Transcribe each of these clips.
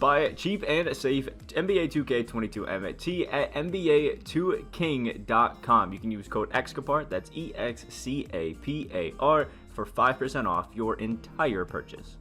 Buy cheap and safe NBA 2K22 MyTeam at NBA2King.com. You can use code Excapar, that's EXCAPAR, for 5% off your entire purchase.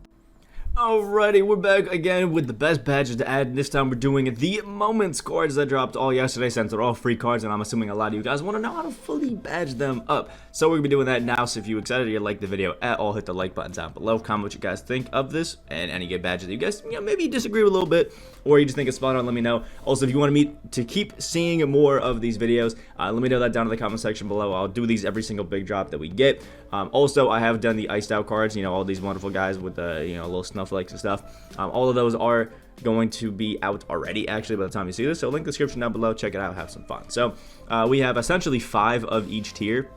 Alrighty, we're back again with the best badges to add. This time we're doing the Moments cards that dropped all yesterday, since they're all free cards, and I'm assuming a lot of you guys want to know how to fully badge them up. So we're going to be doing that now, so if you're excited or like the video at all, hit the like button down below. Comment what you guys think of this and any good badges that you guys, maybe you disagree with a little bit, or you just think it's spot on, let me know. Also, if you want me to keep seeing more of these videos, let me know that down in the comment section below. I'll do these every single big drop that we get. Also, I have done the iced out cards, all these wonderful guys with the, little snowflakes and stuff. All of those are going to be out already, actually, by the time you see this. So link description down below. Check it out. Have some fun. So we have essentially 5 of each tier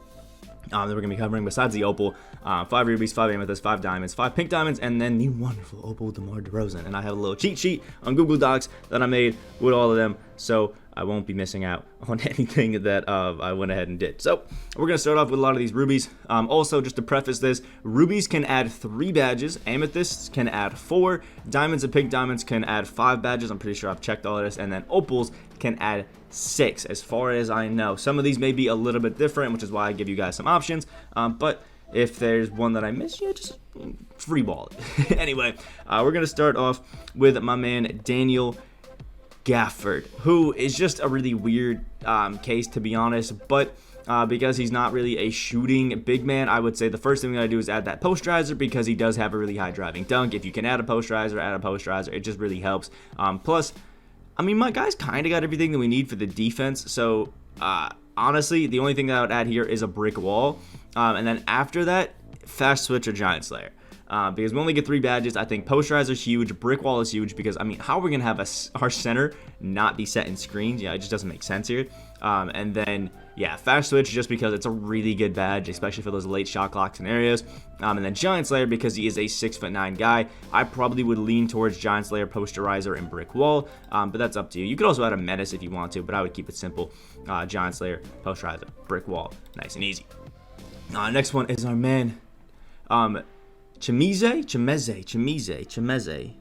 that we're going to be covering, besides the opal. 5 rubies, 5 amethysts, 5 diamonds, 5 pink diamonds, and then the wonderful opal Demar DeRozan. And I have a little cheat sheet on Google Docs that I made with all of them, so I won't be missing out on anything that I went ahead and did. So we're going to start off with a lot of these rubies. Also, just to preface this, rubies can add 3 badges, amethysts can add 4, diamonds and pink diamonds can add 5 badges. I'm pretty sure I've checked all of this, and then opals can add 6, as far as I know. Some of these may be a little bit different, which is why I give you guys some options, but if there's one that I missed, just free ball it. Anyway, we're going to start off with my man Daniel Gafford, who is just a really weird case, to be honest, but because he's not really a shooting big man, I would say the first thing we gotta do is add that posterizer, because he does have a really high driving dunk. If you can add a posterizer, it just really helps. Plus, I mean, my guy's kind of got everything that we need for the defense, so honestly, the only thing that I would add here is a brick wall, and then after that, fast switch or giant slayer. Because we only get 3 badges. I think posterizer is huge, brick wall is huge, because I mean, how are we gonna have our center not be set in screens? It just doesn't make sense here. And then fast switch, just because it's a really good badge, especially for those late shot clock scenarios. And then giant slayer, because he is a 6'9" guy. I probably would lean towards giant slayer, posterizer, and brick wall, but that's up to you. You could also add a menace if you want to, but I would keep it simple. Giant slayer, posterizer, brick wall, nice and easy. Next one is our man Chimeze.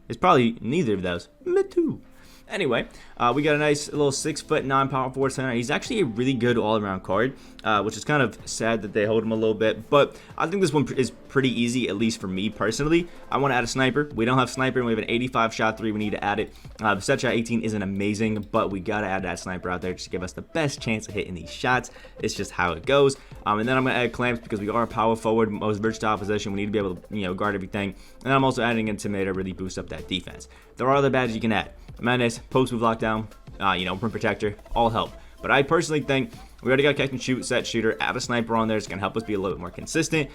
It's probably neither of those. Me too. Anyway, we got a nice little 6'9" power forward center. He's actually a really good all-around card, which is kind of sad that they hold him a little bit, but I think this one is pretty easy, at least for me personally. I want to add a sniper. We don't have sniper, and we have an 85 shot 3. We need to add it. Set shot 18 isn't amazing, but we got to add that sniper out there just to give us the best chance of hitting these shots. It's just how it goes. And then I'm going to add clamps, because we are a power forward, most versatile position. We need to be able to, guard everything. And I'm also adding Intimidator, really boost up that defense. There are other badges you can add. Menace, post move lockdown, rim protector, all help. But I personally think we already got catch and shoot, set shooter, add a sniper on there. It's going to help us be a little bit more consistent.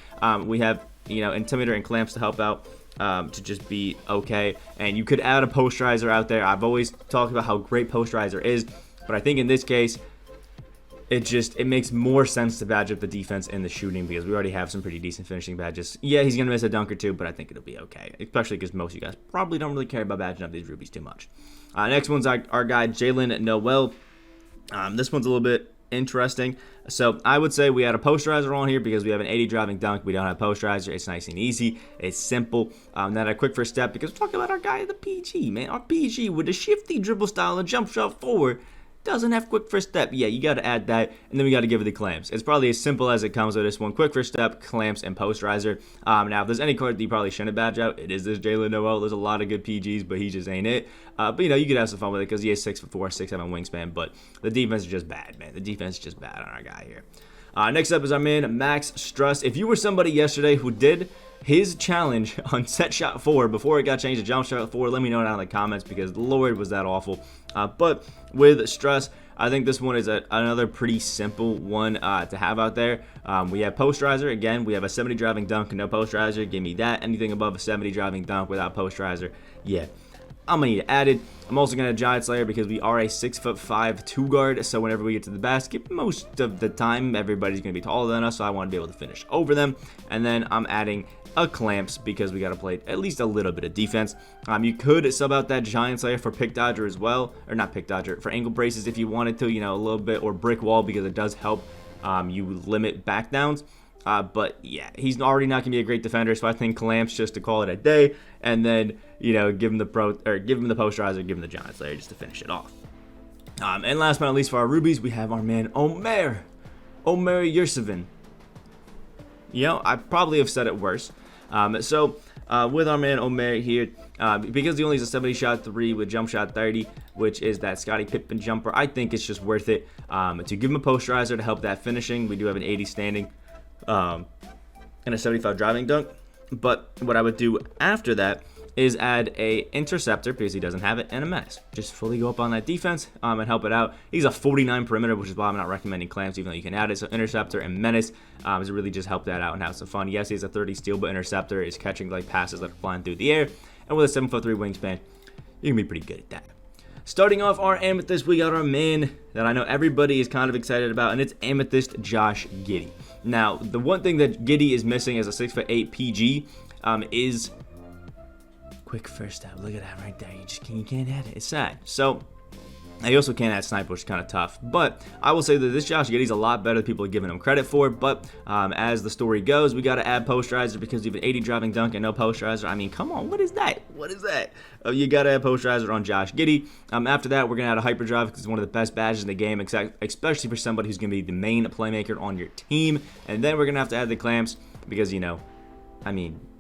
We have, Intimidator and clamps to help out, to just be okay. And you could add a posterizer out there. I've always talked about how great posterizer is, but I think in this case, it makes more sense to badge up the defense and the shooting, because we already have some pretty decent finishing badges. Yeah, he's going to miss a dunk or 2, but I think it'll be okay, especially because most of you guys probably don't really care about badging up these rubies too much. Next one's our guy, Jalen Noel. This one's a little bit interesting. So I would say we add a posterizer on here, because we have an 80 driving dunk. We don't have posterizer. It's nice and easy. It's simple. Then a quick first step, because we're talking about our guy, the PG, man. Our PG with the shifty dribble style and jump shot forward doesn't have quick first step. Yeah, you got to add that, and then we got to give it the clamps. It's probably as simple as it comes with this one. Quick first step, clamps, and posterizer. Now, if there's any card that you probably shouldn't badge out, it is this Jalen Noel. There's a lot of good PGs, but he just ain't it. But, you could have some fun with it, because he is 6'4", 6'7" wingspan, but the defense is just bad, man. The defense is just bad on our guy here. Next up is our man, Max Struss. If you were somebody yesterday who did his challenge on set shot 4 before it got changed to jump shot 4, let me know down in the comments, because Lord was that awful. But with Struss, I think this one is another pretty simple one to have out there. We have posterizer. Again, we have a 70 driving dunk and no posterizer. Give me that. Anything above a 70 driving dunk without posterizer, yeah, I'm going to need it added. I'm also going to giant slayer, because we are a 6'5" 2 guard. So whenever we get to the basket, most of the time, everybody's going to be taller than us. So I want to be able to finish over them. And then I'm adding a clamps, because we got to play at least a little bit of defense. You could sub out that giant slayer for pick dodger as well, or not pick dodger, for ankle braces if you wanted to, a little bit, or brick wall, because it does help you limit back downs. But yeah, he's already not gonna be a great defender, so I think clamps just to call it a day, and then give him the posterizer, give him the giant slayer just to finish it off. And last but not least for our rubies, we have our man Omar Yursevin. I probably have said it worse. With our man Omar here, because he only has a 70 shot 3 with jump shot 30, which is that Scottie Pippen jumper, I think it's just worth it to give him a posterizer to help that finishing. We do have an 80 standing and a 75 driving dunk. But what I would do after that is add a interceptor, because he doesn't have it, and a menace. Just fully go up on that defense and help it out. He's a 49 perimeter, which is why I'm not recommending clamps, even though you can add it. So interceptor and menace is really just help that out and have some fun. Yes, he has a 30 steal, but interceptor is catching like passes that are flying through the air. And with a 7'3" wingspan, you can be pretty good at that. Starting off our Amethyst, we got our man that I know everybody is kind of excited about, and it's Amethyst Josh Giddy. Now, the one thing that Giddy is missing as a 6'8" PG is quick first step. Look at that right there. You can't add it. It's sad. So you also can't add sniper, which is kind of tough. But I will say that this Josh Giddey's a lot better than people are giving him credit for. But as the story goes, we got to add posterizer because you have an 80 driving dunk and no posterizer. I mean, come on. What is that? You got to add posterizer on Josh Giddy. After that, we're going to add a hyperdrive because it's one of the best badges in the game, especially for somebody who's going to be the main playmaker on your team. And then we're going to have to add the clamps because,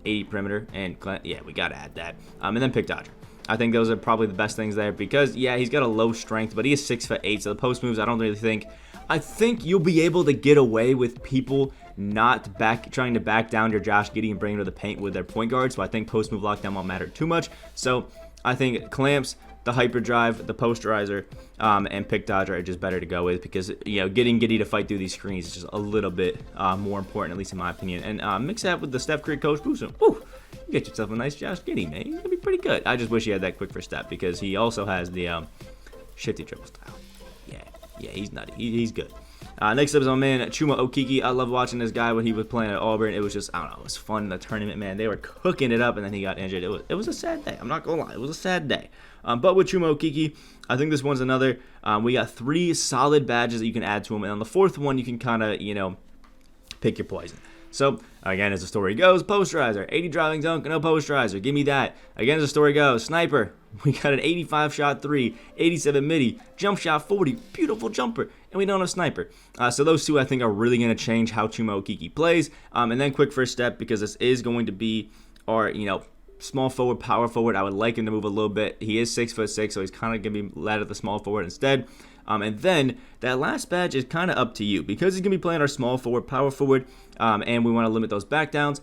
80 perimeter, and yeah, we got to add that. And then pick dodger. I think those are probably the best things there because, yeah, he's got a low strength, but he is 6'8", so the post moves, I don't really think. I think you'll be able to get away with people not trying to back down your Josh Giddey and bring him to the paint with their point guard, so I think post move lockdown won't matter too much. So I think clamps, the hyperdrive, the posterizer, and pick dodger are just better to go with because, getting Giddy to fight through these screens is just a little bit more important, at least in my opinion. And mix that with the Steph Curry coach boost. Woo! You get yourself a nice Josh Giddy, man. He's going to be pretty good. I just wish he had that quick first step because he also has the shifty dribble style. Yeah, he's nutty. He's good. Next up is my man Truma Okiki. I love watching this guy when he was playing at Auburn. It was just, I don't know, it was fun in the tournament, man. They were cooking it up, and then he got injured. It was a sad day. I'm not going to lie. It was a sad day. But with Truma Okiki, I think this one's another. We got 3 solid badges that you can add to him, and on the 4th one, you can kind of, pick your poison. So, again, as the story goes, posterizer, 80 driving dunk, no posterizer. Give me that. Again, as the story goes, sniper. We got an 85 shot 3, 87 midi, jump shot 40, beautiful jumper, and we don't have sniper. So those two, I think, are really going to change how Truma Okiki plays. And then quick first step, because this is going to be our, small forward, power forward. I would like him to move a little bit. He is 6'6", so he's kind of going to be led at the small forward instead. And then that last badge is kind of up to you because he's going to be playing our small forward, power forward, and we want to limit those back downs.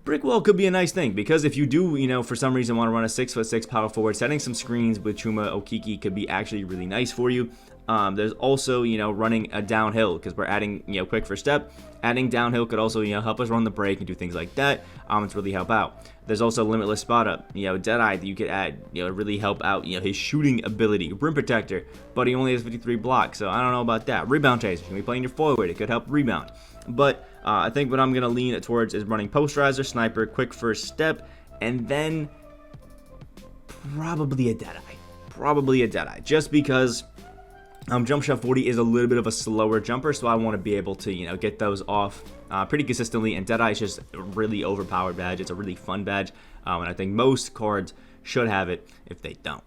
Brick wall could be a nice thing because if you do, for some reason want to run a 6'6" power forward, setting some screens with Truma Okiki could be actually really nice for you. There's also, running a downhill because we're adding, quick first step. Adding downhill could also, help us run the break and do things like that. It's really help out. There's also limitless spot up, Deadeye that you could add, really help out, his shooting ability. Rim protector, but he only has 53 blocks, so I don't know about that. Rebound chaser, you can be playing your forward, it could help rebound. But I think what I'm going to lean towards is running posterizer, sniper, quick first step, and then probably a Deadeye. Just because jump shot 40 is a little bit of a slower jumper, so I want to be able to, get those off pretty consistently, and Deadeye is just a really overpowered badge. It's a really fun badge, and I think most cards should have it if they don't.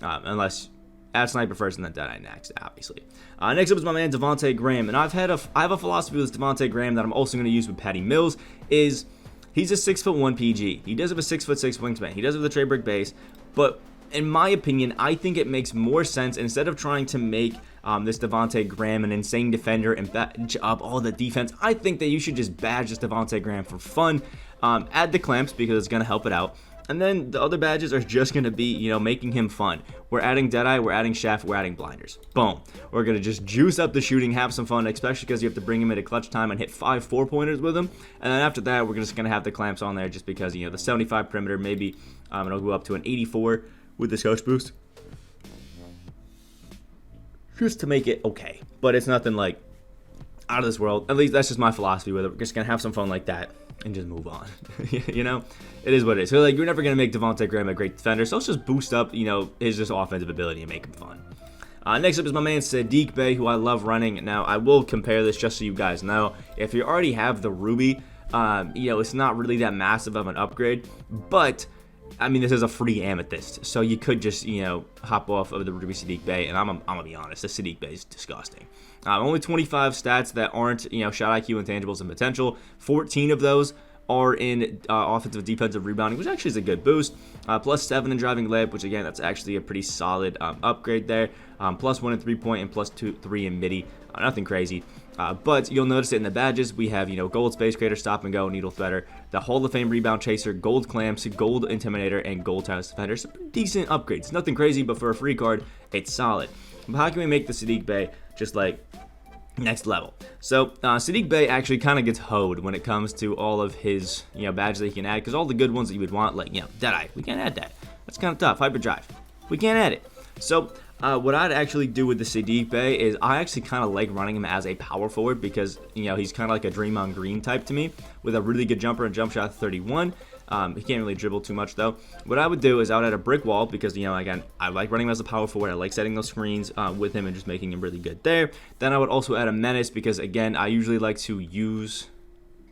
Unless add sniper first and then Deadeye next, obviously. Next up is my man Devonte Graham, and I have a philosophy with this Devonte Graham that I'm also going to use with Patty Mills, is he's a 6'1" PG. He does have a 6'6" wingspan. He does have the Trey Brick base, but in my opinion, I think it makes more sense instead of trying to make this Devonte Graham an insane defender and badge up all the defense. I think that you should just badge this Devonte Graham for fun. Add the clamps because it's going to help it out. And then the other badges are just going to be, making him fun. We're adding Deadeye, we're adding Chef, we're adding Blinders. Boom. We're going to just juice up the shooting, have some fun, especially because you have to bring him into clutch time and hit 5 4-pointers with him. And then after that, we're just going to have the clamps on there just because, the 75 perimeter, maybe it'll go up to an 84 with this coach boost. Just to make it okay. But it's nothing like out of this world. At least that's just my philosophy with it. We're just going to have some fun like that and just move on. It is what it is. So you're never going to make Devonte Graham a great defender. So let's just boost up, his just offensive ability and make him fun. Next up is my man Siddique Bay, who I love running. Now, I will compare this just so you guys know. If you already have the Ruby, it's not really that massive of an upgrade, but I mean, this is a free amethyst, so you could just, hop off of the Ruby Siddique Bay, and I'm gonna be honest, the Siddique Bay is disgusting. Only 25 stats that aren't, shot IQ, intangibles, and potential. 14 of those are in offensive, defensive rebounding, which actually is a good boost. Plus 7 in driving layup, which again, that's actually a pretty solid upgrade there. Plus 1 in 3-point and plus 3 in midi. Nothing crazy. But you'll notice it in the badges. We have, gold space creator, stop and go, needle threader, the Hall of Fame rebound chaser, gold clamps, gold intimidator, and gold tireless defender. Some decent upgrades. Nothing crazy, but for a free card, it's solid. But how can we make the Siddique Bay just like next level? So Siddique Bay actually kind of gets hoed when it comes to all of his badges that he can add, because all the good ones that you would want, like Deadeye, we can't add that. That's kind of tough. Hyperdrive, we can't add it. So what I'd actually do with the Siddique Bay is I actually kind of like running him as a power forward, because he's kind of like a Draymond Green type to me, with a really good jumper and jump shot 31. He can't really dribble too much though. What I would do is I would add a brick wall, because again, I like running him as a power forward. I like setting those screens with him and just making him really good there. Then I would also add a menace, because again, I usually like to use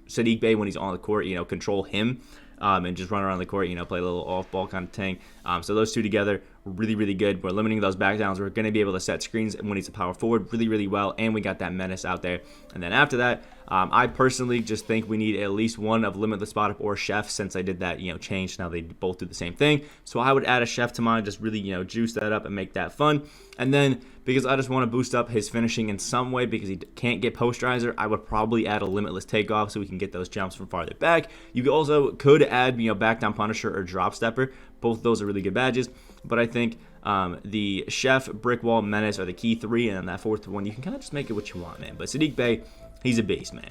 Siddique Bay when he's on the court, control him. And just run around the court, play a little off-ball kind of thing. So those two together, really, really good. We're limiting those back downs. We're going to be able to set screens when he's a power forward really, really well. And we got that menace out there. And then after that, I personally just think we need at least one of Limitless Spot Up or Chef, since I did that, change. Now they both do the same thing. So I would add a Chef to mine, just really, juice that up and make that fun. And then, because I just want to boost up his finishing in some way, because he can't get posterizer, I would probably add a Limitless Takeoff so we can get those jumps from farther back. You also could add, back down Punisher or Drop Stepper. Both of those are really good badges. But I think the Chef, Brick Wall, Menace are the key three, and then that fourth one, you can kind of just make it what you want, man. But Siddique Bay, he's a beast, man.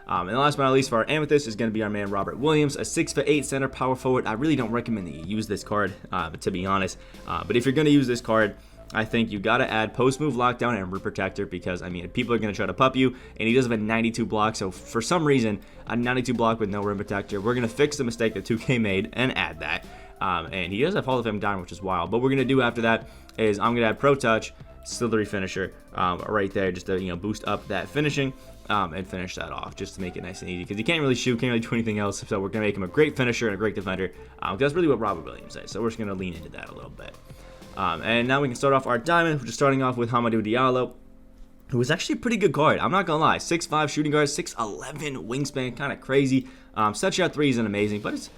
And last but not least, for our Amethyst is going to be our man Robert Williams, a 6'8" center power forward. I really don't recommend that you use this card, to be honest. But if you're going to use this card, I think you got to add post move lockdown and rim protector, because people are going to try to pup you, and he does have a 92 block. So for some reason, a 92 block with no rim protector, we're going to fix the mistake that 2K made and add that. And he does have Hall of Fame diamond, which is wild. But what we're going to do after that is I'm going to add Pro Touch, Slithery Finisher right there, just to boost up that finishing and finish that off, just to make it nice and easy, because he can't really shoot, can't really do anything else. So we're going to make him a great finisher and a great defender. That's really what Robert Williams is. So we're just going to lean into that a little bit. And now we can start off our diamond, which is starting off with Hamidou Diallo, who is actually a pretty good card. I'm not going to lie. 6'5" shooting guard, 6'11" wingspan, kind of crazy. Set shot 3 isn't amazing, but it's,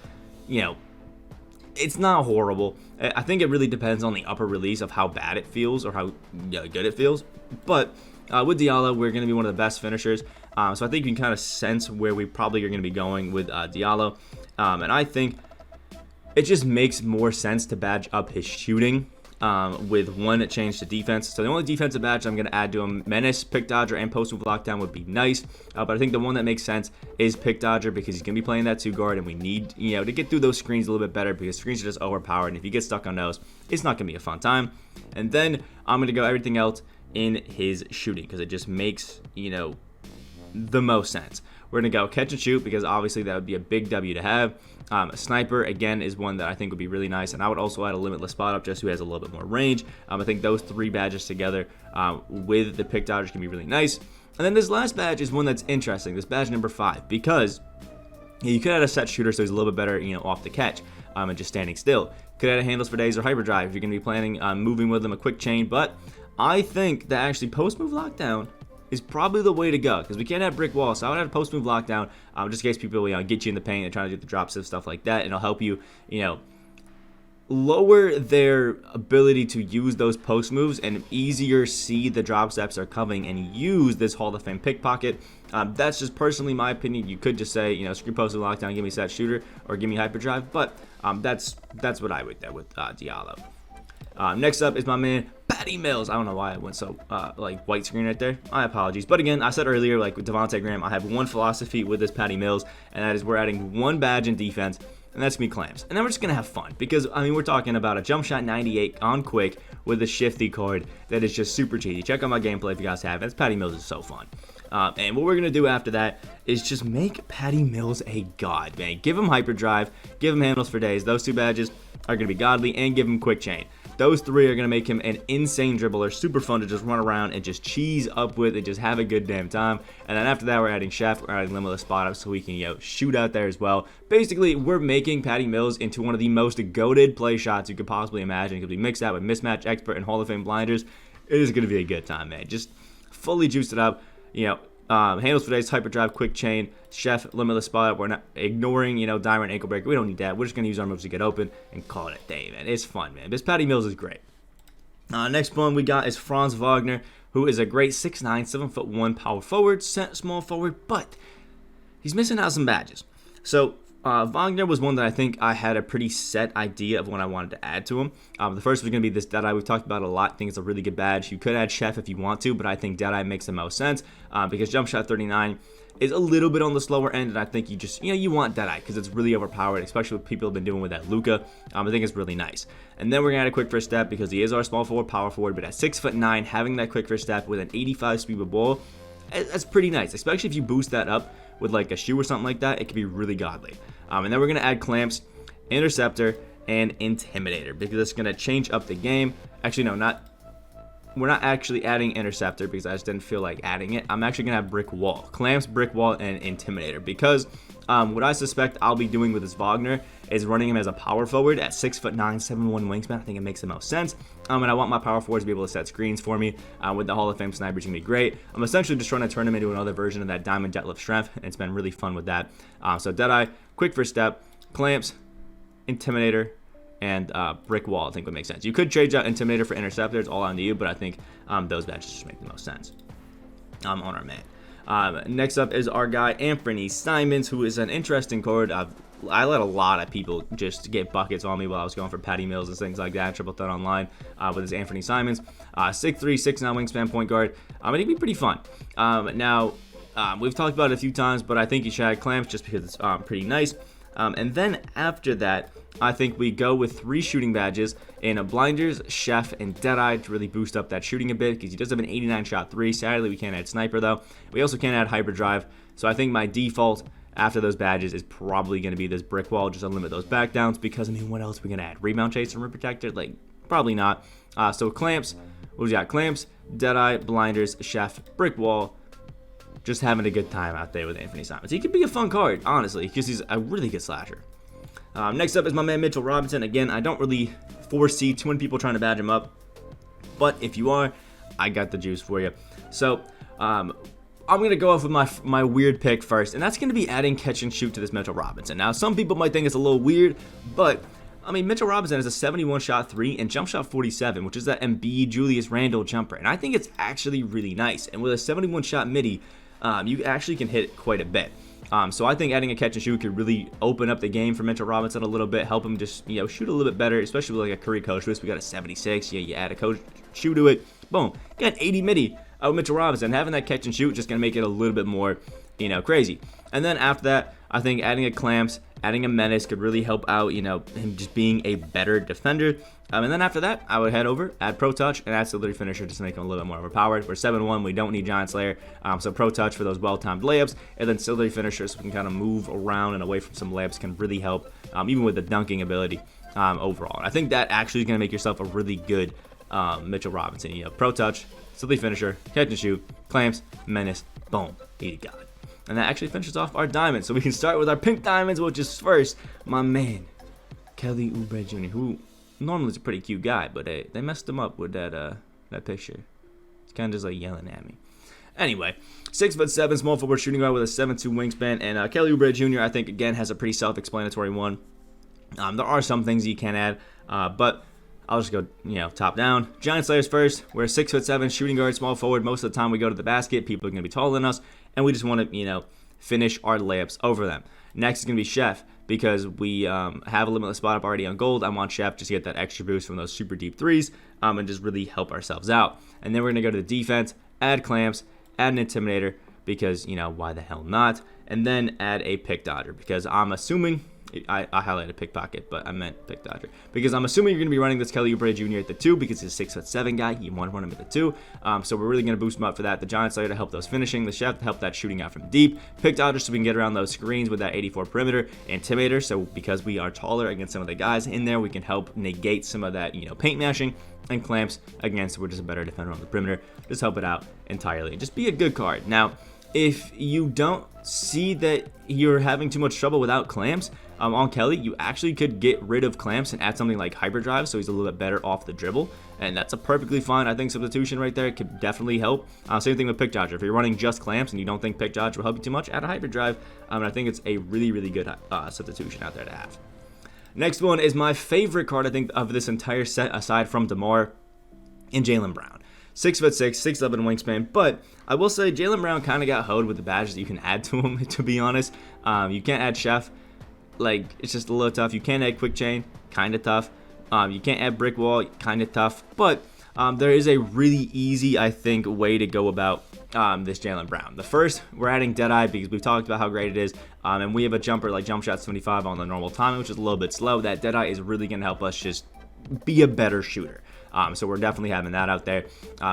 it's not horrible. I think it really depends on the upper release of how bad it feels or how good it feels. But with Diallo, we're going to be one of the best finishers. So I think you can kind of sense where we probably are going to be going with Diallo. And I think it just makes more sense to badge up his shooting with one change to defense. So the only defensive badge I'm going to add to him, Menace, Pick Dodger, and Post Move Lockdown would be nice. But I think the one that makes sense is Pick Dodger, because he's going to be playing that 2 guard, and we need, to get through those screens a little bit better, because screens are just overpowered, and if you get stuck on those, it's not going to be a fun time. And then I'm going to go everything else in his shooting, because it just makes, the most sense. We're going to go catch and shoot, because obviously that would be a big W to have. A sniper, again, is one that I think would be really nice. And I would also add a Limitless Spot Up, just who has a little bit more range. I think those 3 badges together with the Pick Dodgers can be really nice. And then this last badge is one that's interesting. This badge number 5, because you could add a set shooter, so he's a little bit better, off the catch and just standing still. Could add a handles for days or hyperdrive if you're going to be planning on moving with him, a quick chain. But I think that actually post move lockdown is probably the way to go, because we can't have brick walls. So I would have a post move lockdown, just in case people get you in the paint and trying to do the drops and stuff like that, and it'll help you, lower their ability to use those post moves and easier see the drop steps are coming and use this Hall of Fame pickpocket. That's just personally my opinion. You could just say, screw post move lockdown, give me set shooter, or give me hyperdrive, but that's what I would do with Diallo. Next up is my man Patty Mills. I don't know why I went so white screen right there. My apologies. But again, I said earlier, like with Devonte Graham, I have one philosophy with this Patty Mills, and that is we're adding one badge in defense, and that's gonna be clamps. And then we're just gonna have fun, because we're talking about a jump shot 98 on quick with a shifty card that is just super cheesy. Check out my gameplay if you guys have it. Patty Mills is so fun. And what we're going to do after that is just make Patty Mills a god, man. Give him hyperdrive, give him handles for days. Those 2 badges are going to be godly, and give him quick chain. Those three are going to make him an insane dribbler, super fun to just run around and just cheese up with and just have a good damn time. And then after that, we're adding Chef, we're adding Limitless Spot Up so we can, shoot out there as well. Basically, we're making Patty Mills into one of the most goated play shots you could possibly imagine because we mix that with Mismatch Expert and Hall of Fame blinders. It is going to be a good time, man. Just fully juiced it up, handles for days, hyperdrive, quick chain, Chef, Limitless Spot Up. We're not ignoring, diamond ankle breaker. We don't need that. We're just going to use our moves to get open and call it a day, man. It's fun, man. This Patty Mills is great. Next one we got is Franz Wagner, who is a great 6'9", 7'1" power forward, small forward, but he's missing out some badges. So Wagner was one that I think I had a pretty set idea of what I wanted to add to him. The first was going to be this Deadeye. We've talked about it a lot. I think it's a really good badge. You could add Chef if you want to, but I think Deadeye makes the most sense because Jump Shot 39 is a little bit on the slower end, and I think you just, you want Deadeye because it's really overpowered, especially what people have been doing with that Luka. I think it's really nice. And then we're going to add a quick first step because he is our small forward, power forward, but at 6'9", having that quick first step with an 85 speed with ball, that's pretty nice, especially if you boost that up with like a shoe or something like that. It could be really godly. And then we're going to add Clamps, Interceptor, and Intimidator because it's going to change up the game. Actually, no, we're not actually adding Interceptor because I just didn't feel like adding it. I'm actually going to have Brick Wall. Clamps, Brick Wall, and Intimidator because what I suspect I'll be doing with this Wagner is running him as a power forward at 6'9", 7'1" wingspan. I think it makes the most sense. And I want my power forwards to be able to set screens for me. With the Hall of Fame sniper, it's going to be great. I'm essentially just trying to turn him into another version of that Diamond Deadlift Strength, and it's been really fun with that. So Deadeye, quick first step, Clamps, Intimidator, and Brick Wall I think would make sense. You could trade out Intimidator for Interceptor. It's all on to you, but I think those badges just make the most sense on our man. Next up is our guy Anthony Simons, who is an interesting card. I let a lot of people just get buckets on me while I was going for Patty Mills and things like that. Triple threat online with this Anthony Simons. 6'3", 6'9" wingspan point guard. It'd be pretty fun. Now, we've talked about it a few times, but I think you should add Clamps just because it's pretty nice. And then after that, I think we go with 3 shooting badges in a Blinders, Chef, and Deadeye to really boost up that shooting a bit because he does have an 89 shot 3. Sadly, we can't add Sniper though. We also can't add Hyperdrive. So I think my default after those badges is probably going to be this Brick Wall just to limit those back downs because, what else are we going to add? Rebound Chaser and Rim Protector? Probably not. So Clamps, what we got? Clamps, Deadeye, Blinders, Chef, Brick Wall. Just having a good time out there with Anthony Simons. He could be a fun card, honestly, because he's a really good slasher. Next up is my man Mitchell Robinson. Again, I don't really foresee too many people trying to badge him up, but if you are, I got the juice for you. So, I'm going to go off with my weird pick first, and that's going to be adding catch and shoot to this Mitchell Robinson. Now, some people might think it's a little weird, but Mitchell Robinson has a 71 shot 3 and jump shot 47, which is that Embiid Julius Randle jumper, and I think it's actually really nice. And with a 71 shot midi, you actually can hit quite a bit. So I think adding a catch and shoot could really open up the game for Mitchell Robinson a little bit, help him just shoot a little bit better, especially with like a Curry coach twist. We got a 76. You add a coach shoot to it, boom, got an 80 midi out of Mitchell Robinson. Having that catch and shoot just gonna make it a little bit more crazy. And then after that, I think adding a Clamps, adding a Menace could really help out him just being a better defender. And then after that, I would head over, add Pro Touch, and add Stability Finisher just to make him a little bit more overpowered. We're 7-1, we don't need Giant Slayer, so Pro Touch for those well-timed layups, and then Stability Finisher so we can kind of move around and away from some layups can really help, even with the dunking ability overall. And I think that actually is going to make yourself a really good Mitchell Robinson. Pro Touch, Stability Finisher, Catch and Shoot, Clamps, Menace, boom, he got it. And that actually finishes off our diamonds. So we can start with our pink diamonds, which is first my man, Kelly Oubre Jr., who normally is a pretty cute guy, but they messed him up with that picture. It's kind of just like yelling at me. Anyway, 6'7", small forward shooting guard with a 7'2" wingspan, and Kelly Oubre Jr. I think again has a pretty self-explanatory one. There are some things you can add, but I'll just go top down. Giant Slayers first. We're a 6'7" shooting guard, small forward. Most of the time we go to the basket, people are going to be taller than us, and we just want to finish our layups over them. Next is going to be Chef, because we have a limitless spot up already on gold. I want Chef just to get that extra boost from those super deep threes and just really help ourselves out. And then we're going to go to the defense, add Clamps, add an Intimidator, because, why the hell not? And then add a Pick Dodger, because I'm assuming I highlighted pickpocket, but I meant pick dodger. Because I'm assuming you're going to be running this Kelly Oubre Jr. at the 2 because he's a 6'7" guy. You want to run him at the 2. So we're really going to boost him up for that. The Giant Slayer to help those finishing. The Chef to help that shooting out from deep. Pick dodger so we can get around those screens with that 84 perimeter. Intimidator, so because we are taller against some of the guys in there, we can help negate some of that, paint mashing. And clamps, again, so we're just a better defender on the perimeter. Just help it out entirely. Just be a good card. Now, if you don't see that you're having too much trouble without clamps on Kelly, you actually could get rid of clamps and add something like hyperdrive, so he's a little bit better off the dribble, and that's a perfectly fine, I think, substitution right there. It could definitely help. Same thing with pick dodger. If you're running just clamps and you don't think pick dodger will help you too much, add a hyperdrive. And I think it's a really, really good substitution out there to have. Next one is my favorite card, I think, of this entire set, aside from Demar, and Jalen Brown. 6'6", 6'11" wingspan, but I will say Jalen Brown kind of got hoed with the badges that you can add to him, to be honest. You can't add Chef. Like, it's just a little tough. You can't add Quick Chain, kind of tough. You can't add Brick Wall, kind of tough. But there is a really easy, I think, way to go about this Jalen Brown. The first, we're adding Deadeye because we've talked about how great it is, and we have a jumper like jump shot 75 on the normal timing, which is a little bit slow. That Deadeye is really going to help us just be a better shooter. So we're definitely having that out there.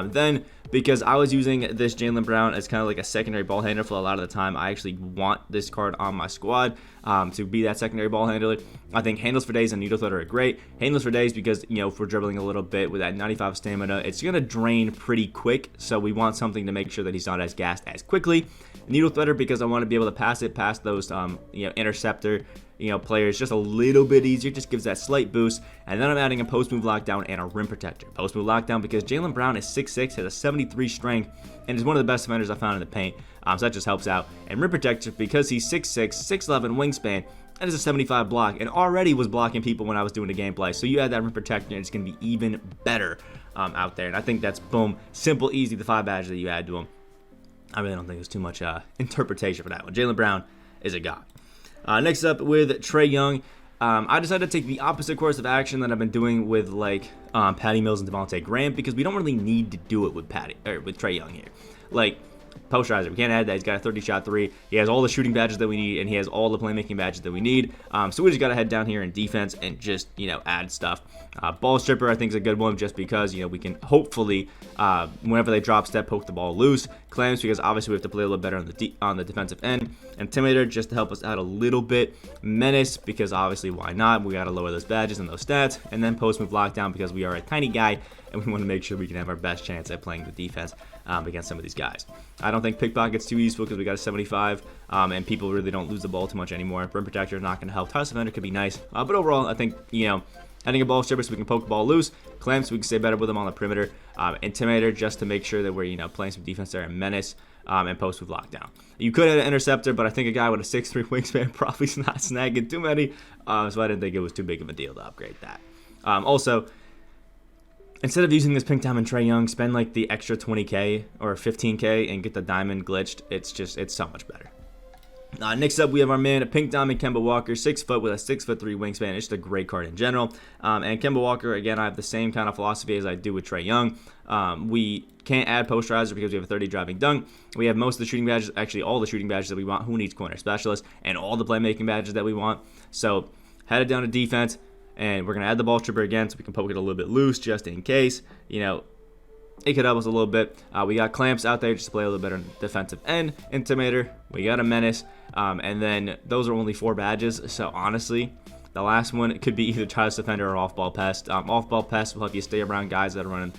Then, because I was using this Jalen Brown as kind of like a secondary ball handler for a lot of the time, I actually want this card on my squad to be that secondary ball handler. I think handles for days and needle thread are great. Handles for days because, if we're dribbling a little bit with that 95 stamina, it's going to drain pretty quick. So we want something to make sure that he's not as gassed as quickly. Needle threader because I want to be able to pass it past those, interceptor players just a little bit easier, just gives that slight boost. And then I'm adding a post move lockdown and a rim protector. Post move lockdown because Jalen Brown is 6'6", has a 73 strength, and is one of the best defenders I found in the paint. So that just helps out. And rim protector because he's 6'6", 6'11" wingspan, and is a 75 block, and already was blocking people when I was doing the gameplay. So you add that rim protector, and it's going to be even better out there. And I think that's, boom, simple, easy, the 5 badges that you add to him. I really don't think there's too much interpretation for that one. Jalen Brown is a god. Next up with Trey Young, I decided to take the opposite course of action that I've been doing with Patty Mills and Devonte Graham, because we don't really need to do it with Trey Young here. Like, posterizer, we can't add that. He's got a 30-shot 3. He has all the shooting badges that we need, and he has all the playmaking badges that we need. So we just got to head down here in defense and just, add stuff. Ball stripper, I think, is a good one just because, we can hopefully, whenever they drop step, poke the ball loose. Clamps, because obviously we have to play a little better on the defensive end. Intimidator, just to help us out a little bit. Menace, because obviously why not? We got to lower those badges and those stats. And then post move lockdown, because we are a tiny guy, and we want to make sure we can have our best chance at playing the defense against some of these guys. I don't think pickpocket's too useful because we got a 75, and people really don't lose the ball too much anymore. Rim protector is not going to help. Toss defender could be nice, but overall, I think, adding a ball stripper so we can poke the ball loose. Clamps, so we can stay better with them on the perimeter. Intimidator, just to make sure that we're, playing some defense there. And menace, and post with lockdown. You could add an interceptor, but I think a guy with a 6'3" wingspan probably is not snagging too many, so I didn't think it was too big of a deal to upgrade that. Also, instead of using this pink diamond Trey Young, spend like the extra 20k or 15k and get the diamond glitched. It's so much better. Next up, we have our man, Pink Diamond Kemba Walker, 6 foot with a 6'3" wingspan. It's just a great card in general. And Kemba Walker, again, I have the same kind of philosophy as I do with Trey Young. We can't add posterizer because we have a 30 driving dunk. We have most of the shooting badges, actually all the shooting badges that we want. Who needs corner specialist? And all the playmaking badges that we want. So head it down to defense, and we're going to add the ball stripper again so we can poke it a little bit loose just in case. It could help us a little bit. We got clamps out there just to play a little better defensive end. Intimidator. We got a menace. And then those are only 4 badges. So honestly, the last one could be either Child's Defender or Off-Ball Pest. Off-Ball Pest will help you stay around guys that are running,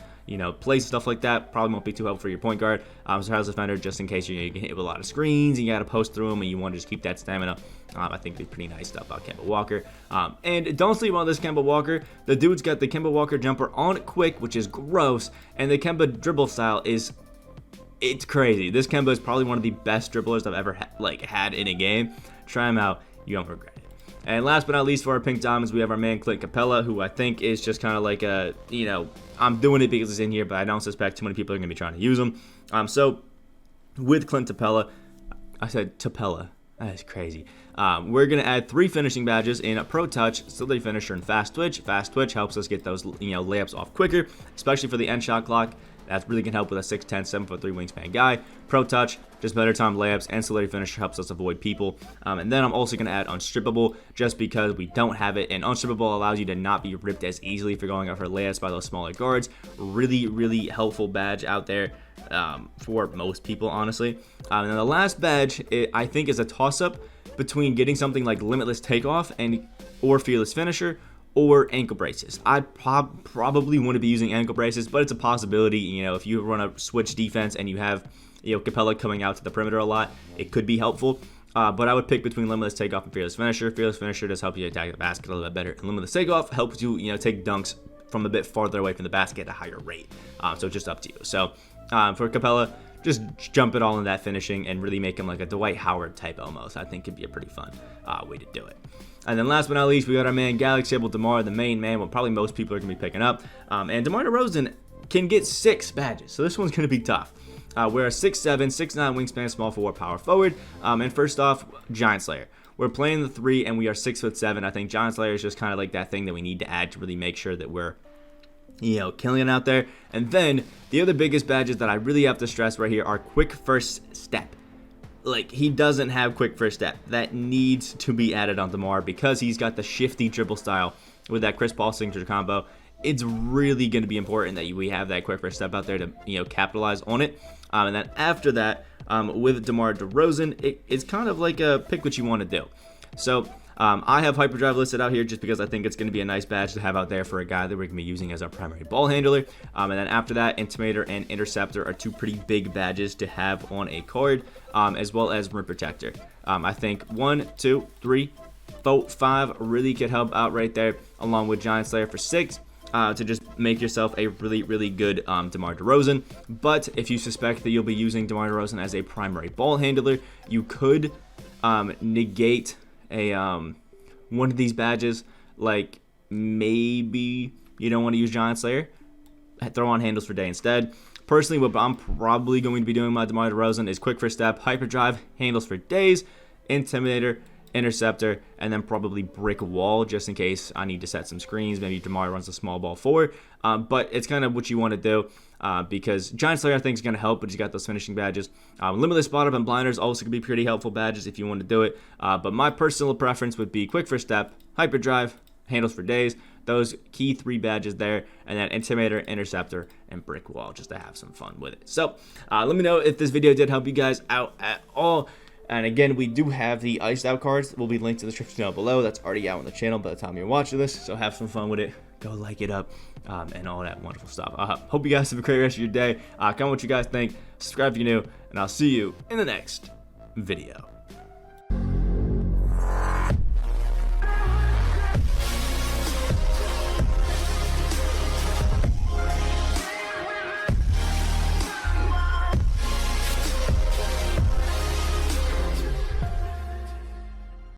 plays, stuff like that. Probably won't be too helpful for your point guard. So Child's Defender, just in case you get hit with a lot of screens and you got to post through them and you want to just keep that stamina. I think it'd be pretty nice stuff about Kemba Walker. And don't sleep on this Kemba Walker. The dude's got the Kemba Walker jumper on quick, which is gross. And the Kemba dribble style it's crazy. This Kemba is probably one of the best dribblers I've ever had in a game. Try him out. You won't regret it. And last but not least, for our pink diamonds, we have our man Clint Capella, who I think is just kind of like a, I'm doing it because it's in here, but I don't suspect too many people are going to be trying to use him. So with Clint Capella, I said Tapella. That is crazy. We're going to add 3 finishing badges in a Pro Touch, Stability Finisher, and Fast Twitch. Fast Twitch helps us get those layups off quicker, especially for the end shot clock. That's really going to help with a 6'10", 7'3" wingspan guy. Pro touch, just better time layups, and ancillary finisher helps us avoid people. And then I'm also going to add unstrippable just because we don't have it. And unstrippable allows you to not be ripped as easily if you're going out for layups by those smaller guards. Really, really helpful badge out there for most people, honestly. And then the last badge, I think, is a toss-up between getting something like limitless takeoff or fearless finisher, or ankle braces. I probably wouldn't be using ankle braces, but it's a possibility. You know, if you run a switch defense and you have, you know, Capella coming out to the perimeter a lot, it could be helpful. But I would pick between limitless takeoff and fearless finisher. Fearless finisher does help you attack the basket a little bit better, and limitless takeoff helps you, you know, take dunks from a bit farther away from the basket at a higher rate. So it's just up to you. So for Capella, just jump it all in that finishing and really make him like a Dwight Howard type almost. I think could be a pretty fun way to do it. And then last but not least, we got our man Galaxy Able Demar, the main man, what probably most people are going to be picking up. And DeMar DeRozan can get 6 badges, so this one's going to be tough. We're a 6'7", 6'9" wingspan, small forward, power forward. And first off, Giant Slayer. We're playing the 3, and we are 6'7". I think Giant Slayer is just kind of like that thing that we need to add to really make sure that we're, you know, killing it out there. And then the other biggest badges that I really have to stress right here are quick first step. Like, he doesn't have quick first step. That needs to be added on DeMar because he's got the shifty dribble style with that Chris Paul signature combo. It's really going to be important that we have that quick first step out there to, you know, capitalize on it. And then after that, with DeMar DeRozan, it's kind of like a pick what you want to do. So I have Hyperdrive listed out here just because I think it's going to be a nice badge to have out there for a guy that we're going to be using as our primary ball handler. And then after that, Intimidator and Interceptor are 2 pretty big badges to have on a card, as well as Rim Protector. I think 1, 2, 3, 4, 5 really could help out right there, along with Giant Slayer for 6. To just make yourself a really, really good DeMar DeRozan. But if you suspect that you'll be using DeMar DeRozan as a primary ball handler, you could negate a one of these badges. Like, maybe you don't want to use Giant Slayer, throw on Handles for Day instead. Personally, what I'm probably going to be doing with my DeMar DeRozan is Quick First Step, Hyperdrive, Handles for Days, Intimidator, Interceptor, and then probably Brick Wall just in case I need to set some screens. Maybe DeMar runs a small ball 4. But it's kind of what you want to do because Giant Slayer I think is going to help, but he's got those finishing badges. Limitless Spot Up and Blinders also could be pretty helpful badges if you want to do it. But my personal preference would be Quick First Step, Hyperdrive, Handles for Days. Those key 3 badges there, and then Intimidator, Interceptor, and Brick Wall just to have some fun with it. So let me know if this video did help you guys out at all. And again, we do have the iced out cards. Will be linked in the description down below. That's already out on the channel by the time you're watching this. So have some fun with it. Go like it up and all that wonderful stuff. Hope you guys have a great rest of your day. Comment what you guys think. Subscribe if you're new. And I'll see you in the next video.